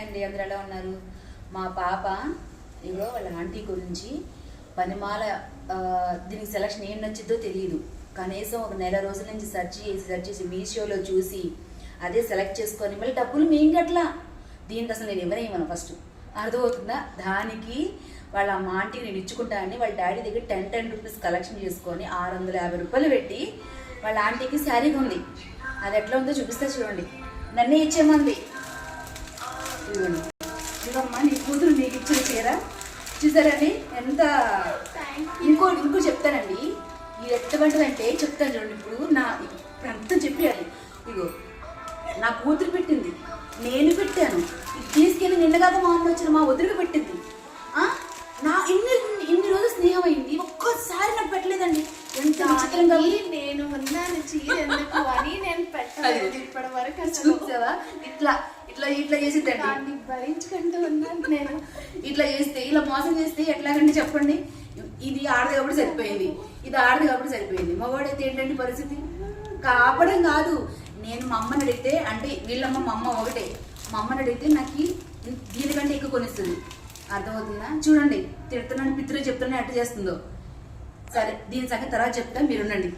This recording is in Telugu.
అండి, అందరూ ఎలా ఉన్నారు? మా పాప ఇగో వాళ్ళ ఆంటీ గురించి పనిమాల దీనికి సెలక్షన్ ఏం నచ్చిద్దో తెలియదు. కనీసం ఒక నెల రోజుల నుంచి సెర్చ్ చేసి మీషోలో చూసి అదే సెలెక్ట్ చేసుకొని మళ్ళీ డబ్బులు మేము గట్లా దీనికి అసలు నేను ఇవ్వను ఫస్ట్, అర్థమవుతుందా? దానికి వాళ్ళ మా ఆంటీకి నేను ఇచ్చుకుంటా అని వాళ్ళ డాడీ దగ్గర 10 రూపీస్ కలెక్షన్ చేసుకొని 650 రూపాయలు పెట్టి వాళ్ళ ఆంటీకి శారీ ఉంది. అది ఎట్లా ఉందో చూపిస్తా చూడండి. నన్నే ఇచ్చేమంది. ఇదిగోండి, ఇదిగమ్మా నీ కూతురు నీకు ఇచ్చిన చీర చూసారండి ఎంత. ఇంకో చెప్తానండి, ఇది ఎటువంటిదంటే చెప్తాను చూడండి. ఇప్పుడు అంతా చెప్పేయాలి. ఇగో నా కూతురు పెట్టింది, నేను పెట్టాను, ఇది తీసుకెళ్ళి నిన్నగాక మా అమ్మ వచ్చిన మా వదిలికి పెట్టింది. నా ఇన్ని రోజులు స్నేహం అయింది, ఒక్కసారి నాకు పెట్టలేదండి. ఎంత విచిత్రంగా. నేను ఉన్నాను చీర ఎందుకు అని నేను పెట్టలేదు ఇప్పటి వరకు. చూసావా ఇట్లా ఇట్లా ఇట్లా చేసిందండి. భరించుకుంటూ ఉన్నాను నేను. ఇట్లా చేస్తే, ఇలా మోసం చేస్తే ఎట్లాగండి చెప్పండి? ఇది ఆడది కాబట్టి సరిపోయింది, ఇది ఆడది కాబట్టి సరిపోయింది. మగవాడైతే ఏంటంటే పరిస్థితి కాపడం కాదు. నేను మా అమ్మని అడిగితే, అంటే వీళ్ళమ్మ మా అమ్మ ఒకటే, మా అమ్మని అడిగితే నాకు దీనికంటే ఎక్కువ కొనిస్తుంది. అర్థమవుతుందా? చూడండి, తిడుతున్నాను పిత్రులు చెప్తున్నా ఎట్లా చేస్తుందో. సరే, దీని సంగతి తర్వాత చెప్తా, మీరుండండి.